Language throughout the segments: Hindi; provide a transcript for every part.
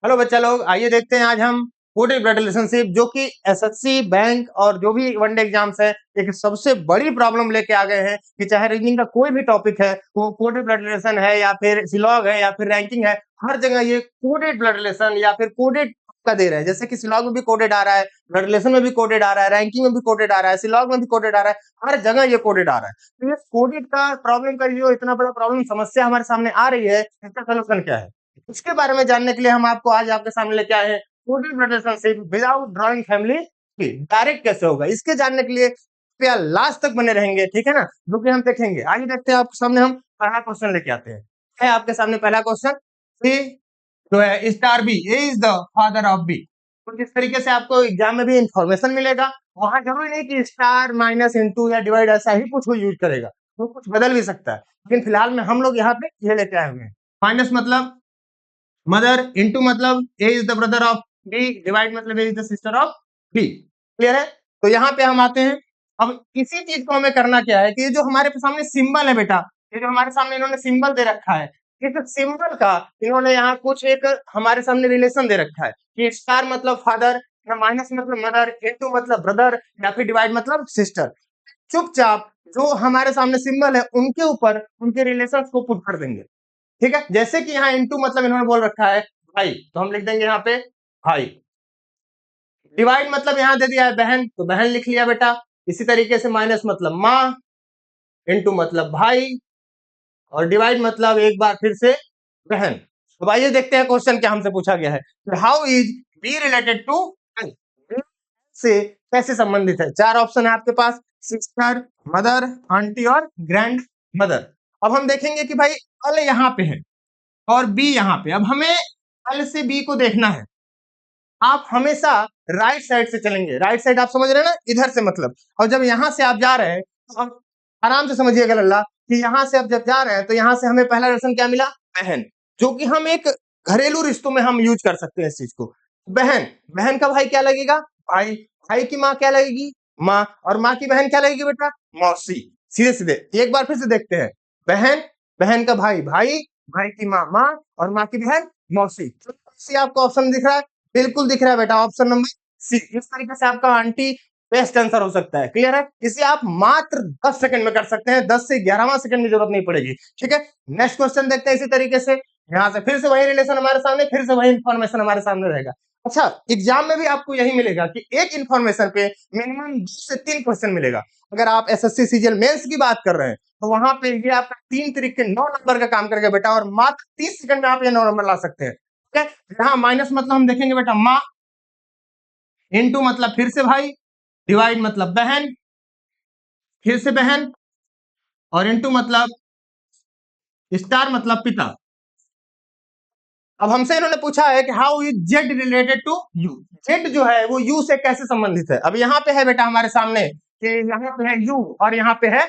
हेलो बच्चा लोग, आइए देखते हैं आज हम कोडेड ब्लड रिलेशनशिप जो कि एसएससी बैंक और जो भी वनडे एग्जाम्स है एक सबसे बड़ी प्रॉब्लम लेके आ गए हैं कि चाहे रीजनिंग का कोई भी टॉपिक है, वो कोडेड ब्लड रिलेशन है या फिर सिलॉग है या फिर रैंकिंग है, हर जगह ये कोडेड ब्लड रिलेशन या फिर कोडेड का दे रहा है। जैसे कि सिलॉग में भी कोडेड आ रहा है, ब्लड रिलेशन में भी कोडेड आ रहा है, रैंकिंग में भी कोडेड आ रहा है, सिलॉग में भी कोडेड आ रहा है, हर जगह ये कोडेड आ रहा है। तो ये कोडेड का प्रॉब्लम का जो इतना बड़ा प्रॉब्लम समस्या हमारे सामने आ रही है, इसका सोल्यूशन क्या है? इसके बारे में जानने के लिए हम आपको आज आपके सामने लेके आए हैं coded blood relationship without drawing family tree. Direct कैसे होगा, इसके जानने के लिए कृपया लास्ट तक बने रहेंगे, ठीक है ना, जो कि हम देखेंगे। आइए देखते हैं, आपके सामने हम पहला क्वेश्चन लेके आते हैं। है आपके सामने पहला क्वेश्चन, ए जो है star B, A is the father of B. तो जिस तरीके से आपको एग्जाम में भी इंफॉर्मेशन मिलेगा, वहां जरूरी नहीं कि स्टार माइनस इंटू या डिवाइड ऐसा ही कुछ वो यूज करेगा, वो कुछ बदल भी सकता है। लेकिन फिलहाल में हम लोग यहाँ पे ये लेके आए हुए हैं। माइनस मतलब मदर, इंटू मतलब A is the brother of B, divide मतलब A is the sister of B. Clear है? तो यहाँ पे हम आते हैं। अब इसी चीज को हमें करना क्या है कि ये जो हमारे सामने सिंबल है बेटा, ये जो हमारे सामने इन्होंने सिंबल दे रखा है, इस सिंबल का इन्होंने यहाँ कुछ एक हमारे सामने रिलेशन दे रखा है कि स्टार मतलब फादर, माइनस मतलब मदर, इंटू मतलब ब्रदर या फिर डिवाइड मतलब सिस्टर। चुपचाप जो हमारे सामने सिंबल है उनके ऊपर उनके रिलेशन को पुट कर देंगे। ठीक है, जैसे कि यहाँ इनटू मतलब इन्होंने बोल रखा है भाई, तो हम लिख देंगे यहाँ पे भाई। डिवाइड मतलब यहाँ दे दिया है बहन, तो बहन लिख लिया बेटा। इसी तरीके से माइनस मतलब माँ, इनटू मतलब भाई, और डिवाइड मतलब एक बार फिर से बहन। तो आइए देखते हैं क्वेश्चन क्या हमसे पूछा गया है। How is B related to से कैसे संबंधित है? चार ऑप्शन है आपके पास, सिस्टर, मदर, आंटी और ग्रैंड मदर। अब हम देखेंगे कि भाई अल यहाँ पे है और बी यहाँ पे। अब हमें अल से बी को देखना है। आप हमेशा राइट साइड से चलेंगे, राइट साइड आप समझ रहे हैं ना, इधर से मतलब। और जब यहां से आप जा रहे हैं तो आप आराम से समझिएगा लल्ला कि यहां से आप जब जा रहे हैं तो यहां से हमें पहला रिलेशन क्या मिला? बहन, जो कि हम एक घरेलू रिश्तों में हम यूज कर सकते हैं इस चीज को। बहन, बहन का भाई क्या लगेगा? भाई। भाई की माँ क्या लगेगी? माँ। और माँ की बहन क्या लगेगी बेटा? मौसी। सीधे सीधे एक बार फिर से देखते हैं। बहन, बहन का भाई भाई, भाई की माँ माँ, और माँ की बहन मौसी। आपको ऑप्शन दिख रहा है? बिल्कुल दिख रहा है बेटा, ऑप्शन नंबर सी। इस तरीके से आपका आंटी बेस्ट आंसर हो सकता है। क्लियर है? इसे आप मात्र 10 सेकंड में कर सकते हैं, 10 से 11वां सेकंड की जरूरत नहीं पड़ेगी। ठीक है, नेक्स्ट क्वेश्चन देखते हैं। इसी तरीके से यहाँ से फिर से वही रिलेशन हमारे सामने, फिर से वही इंफॉर्मेशन हमारे सामने रहेगा। अच्छा, एग्जाम में भी आपको यही मिलेगा कि एक इंफॉर्मेशन पे मिनिमम 2 से 3 क्वेश्चन मिलेगा। अगर आप एसएससी सीजीएल मेंस की बात कर रहे हैं तो वहां पे ये आपका 3 तरीके 9 नंबर का काम करेगा बेटा, और मात्र 30 सेकंड में आप ये 9 नंबर ला सकते हैं। ठीक है, यहाँ माइनस मतलब हम देखेंगे बेटा माँ, इनटू मतलब फिर से भाई, डिवाइड मतलब बहन, फिर से बहन, और इनटू मतलब स्टार मतलब पिता। अब हमसे इन्होंने पूछा है कि how is Z related to you. Z जो है वो यू से कैसे संबंधित है? अब यहाँ पे है बेटा हमारे सामने कि यहाँ पे है यू और यहाँ पे है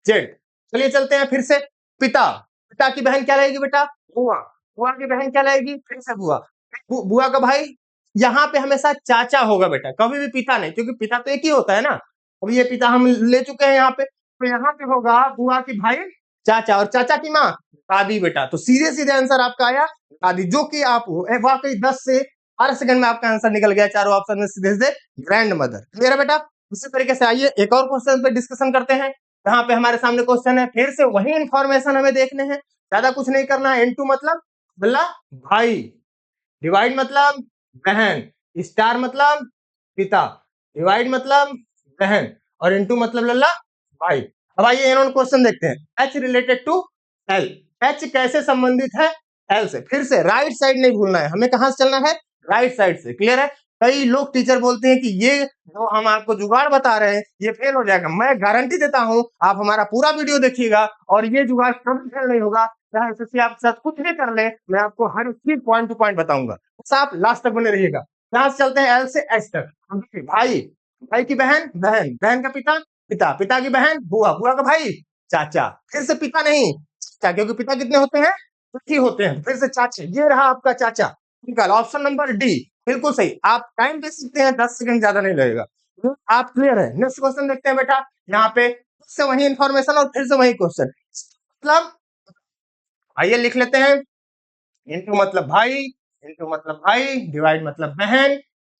जेड। चलिए चलते हैं फिर से। पिता, पिता की बहन क्या रहेगी बेटा? बुआ। बुआ की बहन क्या रहेगी? फिर से बुआ। बुआ का भाई यहाँ पे हमेशा चाचा होगा बेटा, कभी भी पिता नहीं, क्योंकि पिता तो एक ही होता है ना। अब ये पिता हम ले चुके हैं यहाँ पे, तो यहाँ पे होगा बुआ की भाई चाचा, और चाचा की माँ दादी बेटा। तो सीधे सीधे आंसर आपका आया दादी, जो कि आप वाकई 10 से 12 सेकंड में आपका आंसर निकल गया चारों ऑप्शन में सीधे सीधे ग्रैंड मदर। क्लियर है बेटा? उसी तरीके से आइए एक और क्वेश्चन पे डिस्कशन करते हैं। यहाँ पे हमारे सामने क्वेश्चन है, फिर से वही इंफॉर्मेशन हमें देखने हैं, ज्यादा कुछ नहीं करना है। इनटू मतलब बोला भाई, डिवाइड मतलब बहन, स्टार मतलब पिता, डिवाइड मतलब बहन, और इनटू मतलब लल्ला भाई। अब आइए इन्होंने क्वेश्चन देखते हैं। H related to L, H कैसे संबंधित है एल से? फिर से राइट साइड नहीं भूलना है, हमें कहां से चलना है? राइट साइड से। क्लियर है? कई लोग टीचर बोलते हैं कि ये जो हम आपको जुगाड़ बता रहे हैं ये फेल हो जाएगा। मैं गारंटी देता हूं, आप हमारा पूरा वीडियो देखिएगा और ये जुगाड़ कभी फेल नहीं होगा। चाहे एसएससी आपके साथ कुछ भी कर ले, मैं आपको हर चीज पॉइंट टू पॉइंट बताऊंगा। बस आप लास्ट तक बने रहिएगा। यहाँ से चलते हैं एल से एच तक। हम देखिए, भाई, भाई की बहन बहन, बहन का पिता पिता, पिता की बहन बुआ, बुआ का भाई चाचा। फिर से पिता नहीं चाचा, क्योंकि पिता कितने होते हैं? एक ही होते हैं। फिर से चाचा, ये रहा आपका चाचा। निकाल ऑप्शन नंबर डी, बिल्कुल सही। आप टाइम दे सकते हैं, 10 सेकंड ज्यादा नहीं लगेगा। तो आप क्लियर है? नेक्स्ट क्वेश्चन देखते हैं बेटा। यहाँ पे फिर से वही इंफॉर्मेशन और फिर से वही क्वेश्चन। मतलब आइए लिख लेते हैं। इनटू मतलब भाई, इनटू मतलब भाई, डिवाइड मतलब बहन,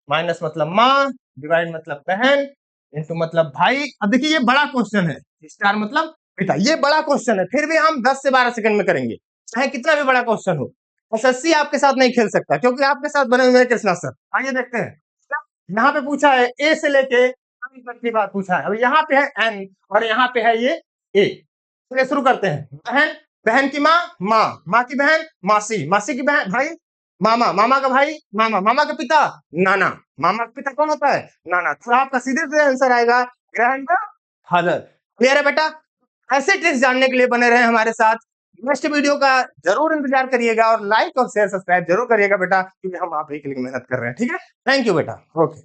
माइनस मतलब माँ, डिवाइड मतलब बहन, इनटू मतलब भाई। अब देखिए ये बड़ा क्वेश्चन है, स्टार मतलब पिता, ये बड़ा क्वेश्चन है, फिर भी हम 10 से 12 सेकंड में करेंगे, चाहे कितना भी बड़ा क्वेश्चन हो। एसएससी आपके साथ नहीं खेल सकता, क्योंकि आपके साथ बने हुए हैं कृष्णा सर। आइए देखते हैं, यहाँ पे पूछा है ए से लेके एन तक की बात पूछा है। अब यहाँ पे है एन और यहाँ पे है ये ए। चलिए शुरू करते हैं। बहन, बहन की माँ माँ, माँ की बहन मासी, मासी की बहन भाई मामा, मामा का भाई मामा, मामा का पिता नाना, मामा का पिता कौन होता है नाना। तो आपका सीधे से आंसर आएगा ग्रैंड फादर। क्लियर है बेटा। ऐसे ट्रिक्स जानने के लिए बने रहे हमारे साथ। नेक्स्ट वीडियो का जरूर इंतजार करिएगा और लाइक और शेयर सब्सक्राइब जरूर करिएगा बेटा, क्योंकि हम आप ही के लिए मेहनत कर रहे हैं। ठीक है, थैंक यू बेटा। ओके।